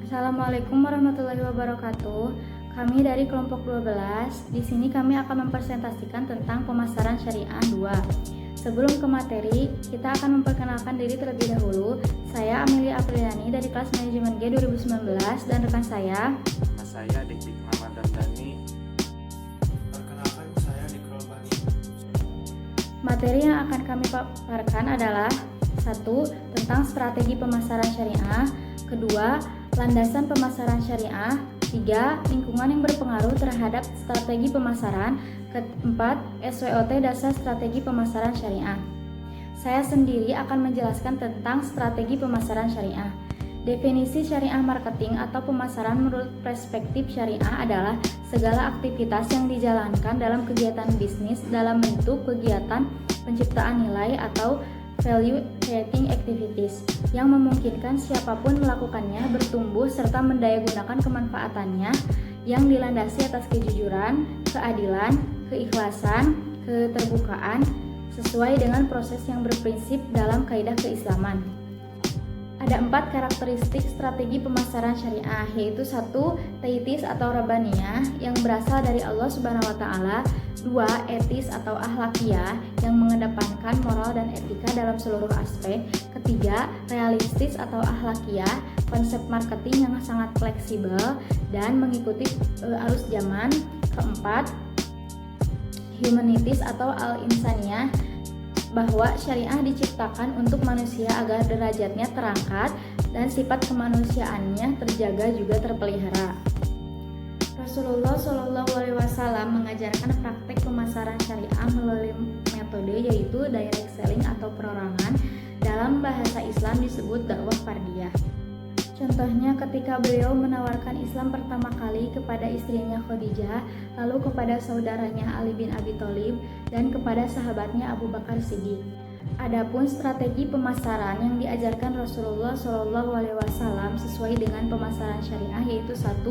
Assalamualaikum warahmatullahi wabarakatuh. Kami dari kelompok 12. Di sini kami akan mempresentasikan tentang pemasaran syariah 2. Sebelum ke materi, kita akan memperkenalkan diri terlebih dahulu. Saya Amelia Apriliani dari kelas manajemen G 2019 dan rekan saya. Saya Dik Muhammad Ramdhani. Perkenalkan, saya Nikrol Bani. Materi yang akan kami paparkan adalah 1. Tentang strategi pemasaran syariah. 2. Landasan pemasaran syariah. 3. Lingkungan yang berpengaruh terhadap strategi pemasaran. 4. SWOT dasar strategi pemasaran syariah. Saya sendiri akan menjelaskan tentang strategi pemasaran syariah. Definisi syariah marketing atau pemasaran menurut perspektif syariah adalah segala aktivitas yang dijalankan dalam kegiatan bisnis dalam bentuk kegiatan penciptaan nilai atau value creating activities yang memungkinkan siapapun melakukannya bertumbuh serta mendayagunakan kemanfaatannya yang dilandasi atas kejujuran, keadilan, keikhlasan, keterbukaan sesuai dengan proses yang berprinsip dalam kaidah keislaman. Ada 4 karakteristik strategi pemasaran syariah, yaitu 1. Taitis atau Rabbaniyah yang berasal dari Allah Subhanahu wa Ta'ala. 2. Etis atau akhlakiyah yang mengedepankan moral dan etika dalam seluruh aspek. 3. Realistis atau akhlakiyah, konsep marketing yang sangat fleksibel dan mengikuti arus zaman. 4. Humanitis atau al-insaniyah, bahwa syariah diciptakan untuk manusia agar derajatnya terangkat dan sifat kemanusiaannya terjaga juga terpelihara. Rasulullah SAW mengajarkan praktek pemasaran syariah melalui metode yaitu direct selling atau perorangan. Dalam bahasa Islam disebut dakwah fardiyah. Contohnya ketika beliau menawarkan Islam pertama kali kepada istrinya Khadijah, lalu kepada saudaranya Ali bin Abi Thalib, dan kepada sahabatnya Abu Bakar Siddiq. Adapun strategi pemasaran yang diajarkan Rasulullah SAW sesuai dengan pemasaran syariah yaitu 1.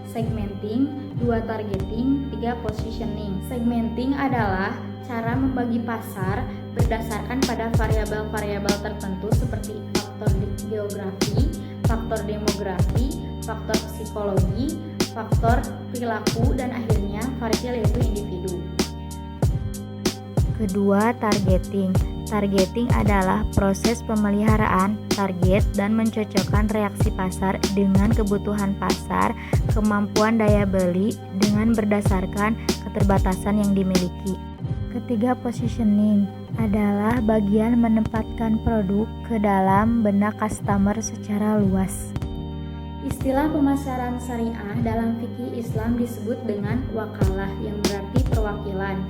Segmenting, 2. Targeting, 3. Positioning. Segmenting adalah cara membagi pasar berdasarkan pada variabel-variabel tertentu seperti faktor geografi, faktor demografi, faktor psikologi, faktor perilaku, dan akhirnya variabel yaitu individu. Kedua, targeting. Targeting adalah proses pemeliharaan target dan mencocokkan reaksi pasar dengan kebutuhan pasar, kemampuan daya beli dengan berdasarkan keterbatasan yang dimiliki. Ketiga, positioning adalah bagian menempatkan produk ke dalam benak customer secara luas. Istilah pemasaran syariah dalam fikih Islam disebut dengan wakalah yang berarti perwakilan.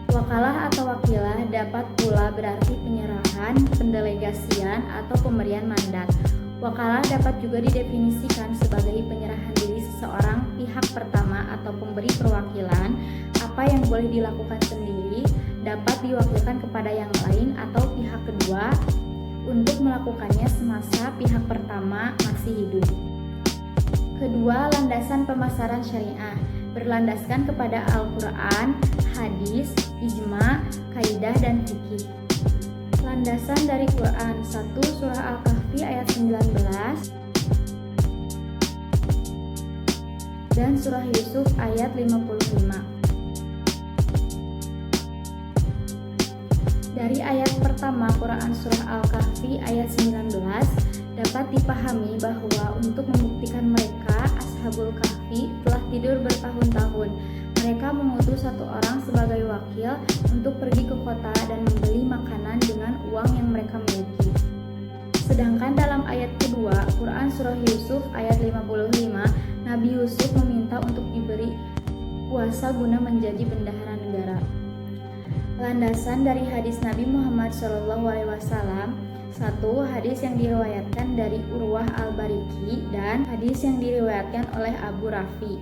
Wakalah atau wakilah dapat pula berarti penyerahan, pendelegasian, atau pemberian mandat. Wakalah dapat juga didefinisikan sebagai penyerahan diri seseorang pihak pertama atau pemberi perwakilan. Apa yang boleh dilakukan sendiri dapat diwakilkan kepada yang lain atau pihak kedua untuk melakukannya semasa pihak pertama masih hidup. Kedua, landasan pemasaran syariah berlandaskan kepada Al-Quran, hadis, ijma, kaidah, dan fikih. Landasan dari Quran 1. Surah Al-Kahfi ayat 19 dan Surah Yusuf ayat 55. Dari ayat pertama Quran Surah Al-Kahfi ayat 19 dapat dipahami bahwa untuk membuktikan mereka Ashabul Kahfi telah tidur bertahun-tahun, mereka mengutus satu orang sebagai wakil untuk pergi ke kota dan membeli makanan dengan uang yang mereka miliki. Sedangkan dalam ayat kedua Quran Surah Yusuf ayat 55, Nabi Yusuf meminta untuk diberi kuasa guna menjadi bendahara negara. Landasan dari hadis Nabi Muhammad SAW. 1. Hadis yang diriwayatkan dari Urwah Al-Bariki dan hadis yang diriwayatkan oleh Abu Rafi.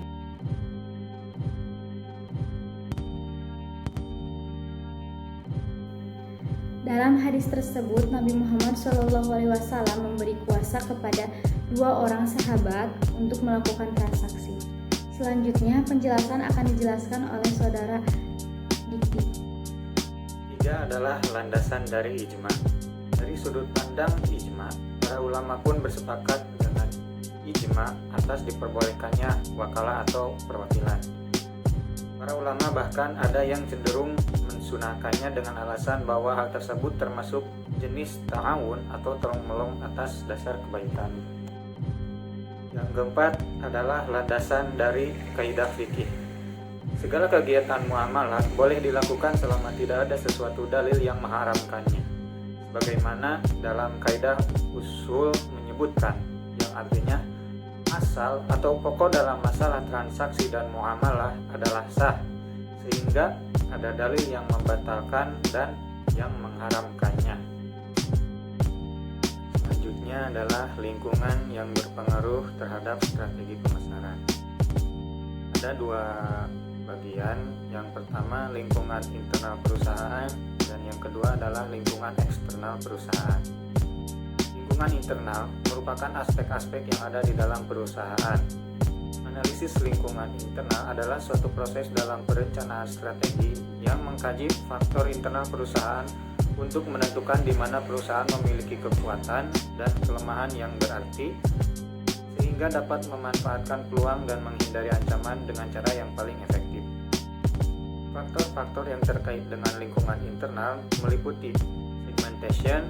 Dalam hadis tersebut, Nabi Muhammad SAW memberi kuasa kepada 2 orang sahabat untuk melakukan transaksi. Selanjutnya, penjelasan akan dijelaskan oleh saudara Dikti. 3 adalah landasan dari ijma. Dari sudut pandang ijma, para ulama pun bersepakat dengan ijma atas diperbolehkannya wakalah atau perwakilan. Para ulama bahkan ada yang cenderung mensunahkannya dengan alasan bahwa hal tersebut termasuk jenis ta'awun atau tolong-menolong atas dasar kebaikan. Yang keempat adalah landasan dari kaidah fikih. Segala kegiatan muamalah boleh dilakukan selama tidak ada sesuatu dalil yang mengharamkannya. Sebagaimana dalam kaidah usul menyebutkan, yang artinya asal atau pokok dalam masalah transaksi dan muamalah adalah sah, sehingga ada dalil yang membatalkan dan yang mengharamkannya. Selanjutnya adalah lingkungan yang berpengaruh terhadap strategi pemasaran. Ada dua bagian, yang pertama lingkungan internal perusahaan dan yang kedua adalah lingkungan eksternal perusahaan. Lingkungan internal merupakan aspek-aspek yang ada di dalam perusahaan. Analisis lingkungan internal adalah suatu proses dalam perencanaan strategi yang mengkaji faktor internal perusahaan untuk menentukan di mana perusahaan memiliki kekuatan dan kelemahan yang berarti, sehingga dapat memanfaatkan peluang dan menghindari ancaman dengan cara yang paling efektif. Faktor-faktor yang terkait dengan lingkungan internal meliputi segmentation,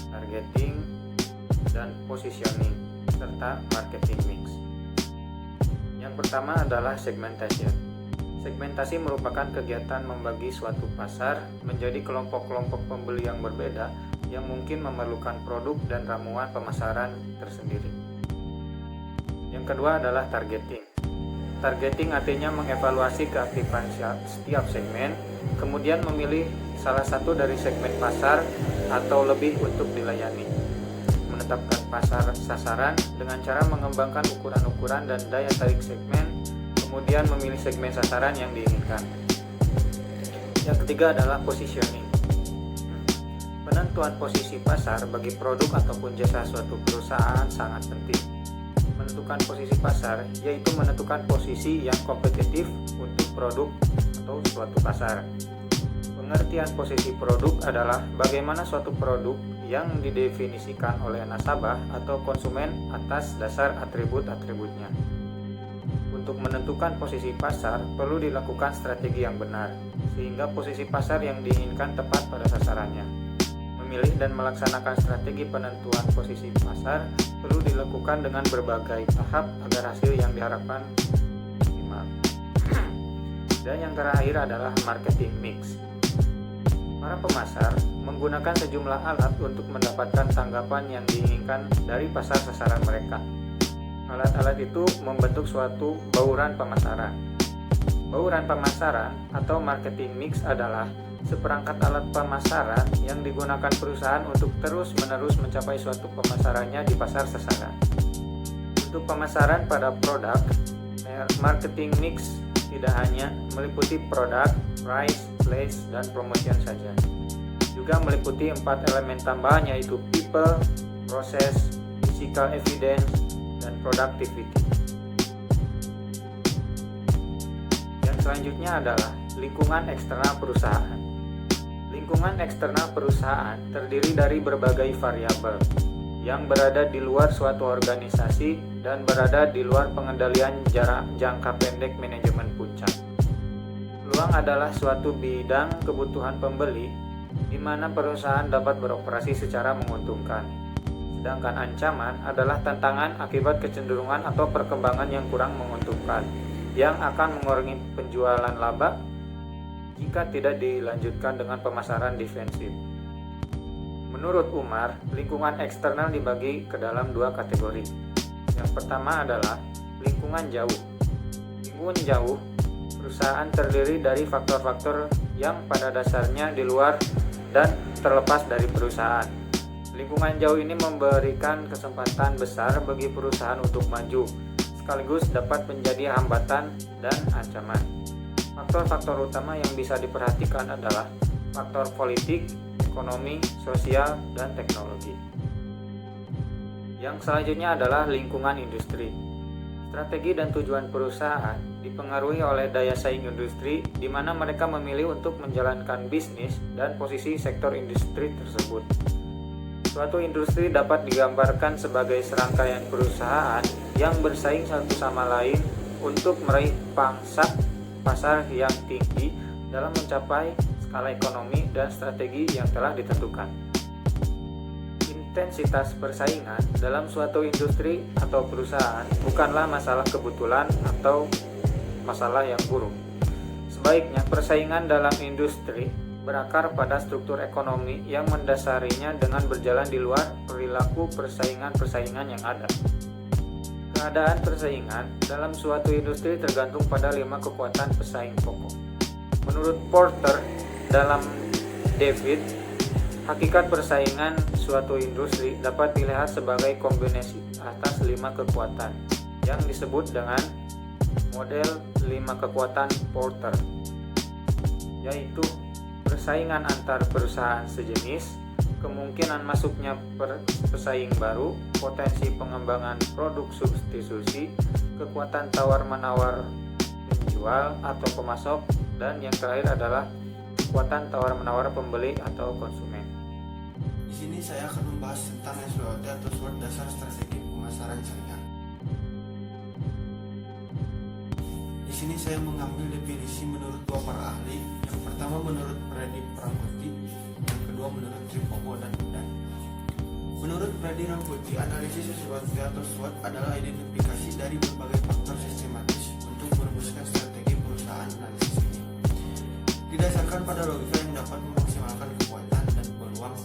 targeting, dan positioning, serta marketing mix. Yang pertama adalah segmentation. Segmentasi merupakan kegiatan membagi suatu pasar menjadi kelompok-kelompok pembeli yang berbeda yang mungkin memerlukan produk dan ramuan pemasaran tersendiri. Yang kedua adalah targeting. Targeting artinya mengevaluasi keaktifan setiap segmen, kemudian memilih salah satu dari segmen pasar atau lebih untuk dilayani. Menetapkan pasar sasaran dengan cara mengembangkan ukuran-ukuran dan daya tarik segmen, kemudian memilih segmen sasaran yang diinginkan. Yang ketiga adalah positioning. Penentuan posisi pasar bagi produk ataupun jasa suatu perusahaan sangat penting. Menentukan posisi pasar yaitu menentukan posisi yang kompetitif untuk produk atau suatu pasar. Pengertian posisi produk adalah bagaimana suatu produk yang didefinisikan oleh nasabah atau konsumen atas dasar atribut-atributnya. Untuk menentukan posisi pasar perlu dilakukan strategi yang benar, sehingga posisi pasar yang diinginkan tepat pada sasarannya. Memilih dan melaksanakan strategi penentuan posisi pasar perlu dilakukan dengan berbagai tahap agar hasil yang diharapkan optimal. Dan yang terakhir adalah marketing mix. Para pemasar menggunakan sejumlah alat untuk mendapatkan tanggapan yang diinginkan dari pasar sasaran mereka. Alat-alat itu membentuk suatu bauran pemasaran. Bauran pemasaran atau marketing mix adalah seperangkat alat pemasaran yang digunakan perusahaan untuk terus-menerus mencapai suatu pemasarannya di pasar sasaran. Untuk pemasaran pada produk, marketing mix tidak hanya meliputi produk, price, place, dan promotion saja. Juga meliputi 4 elemen tambahan yaitu people, process, physical evidence, dan productivity. Yang selanjutnya adalah lingkungan eksternal perusahaan. Lingkungan eksternal perusahaan terdiri dari berbagai variabel yang berada di luar suatu organisasi dan berada di luar pengendalian jarak jangka pendek manajemen puncak. Peluang adalah suatu bidang kebutuhan pembeli di mana perusahaan dapat beroperasi secara menguntungkan. Sedangkan ancaman adalah tantangan akibat kecenderungan atau perkembangan yang kurang menguntungkan yang akan mengurangi penjualan laba jika tidak dilanjutkan dengan pemasaran defensif. Menurut Umar, lingkungan eksternal dibagi ke dalam 2 kategori. Yang pertama adalah lingkungan jauh. Lingkungan jauh, perusahaan terdiri dari faktor-faktor yang pada dasarnya di luar dan terlepas dari perusahaan. Lingkungan jauh ini memberikan kesempatan besar bagi perusahaan untuk maju, sekaligus dapat menjadi hambatan dan ancaman. Faktor-faktor utama yang bisa diperhatikan adalah faktor politik, ekonomi, sosial, dan teknologi. Yang selanjutnya adalah lingkungan industri. Strategi dan tujuan perusahaan dipengaruhi oleh daya saing industri di mana mereka memilih untuk menjalankan bisnis dan posisi sektor industri tersebut. Suatu industri dapat digambarkan sebagai serangkaian perusahaan yang bersaing satu sama lain untuk meraih pangsa pasar yang tinggi dalam mencapai skala ekonomi dan strategi yang telah ditentukan. Intensitas persaingan dalam suatu industri atau perusahaan bukanlah masalah kebetulan atau masalah yang buruk. Sebaiknya persaingan dalam industri berakar pada struktur ekonomi yang mendasarinya dengan berjalan di luar perilaku persaingan-persaingan yang ada. Keadaan persaingan dalam suatu industri tergantung pada 5 kekuatan pesaing pokok. Menurut Porter dalam David, hakikat persaingan suatu industri dapat dilihat sebagai kombinasi atas 5 kekuatan yang disebut dengan model 5 kekuatan Porter, yaitu persaingan antar perusahaan sejenis, kemungkinan masuknya pesaing baru, potensi pengembangan produk substitusi, kekuatan tawar-menawar penjual atau pemasok, dan yang terakhir adalah kekuatan tawar-menawar pembeli atau konsumen. Di sini saya akan membahas tentang SWOT atau SWOT dasar strategi pemasaran syariah. Di sini saya mengambil definisi menurut 2 para ahli. Yang pertama menurut Freddy Rambuti, yang kedua menurut Tripogo dan Udan. Menurut Freddy Rambuti, analisis SWOT atau SWOT adalah identifikasi dari berbagai faktor sistematis untuk merumuskan strategi perusahaan. Analisis ini didasarkan pada logika yang dapat memaksimalkan kekuatan dan peluang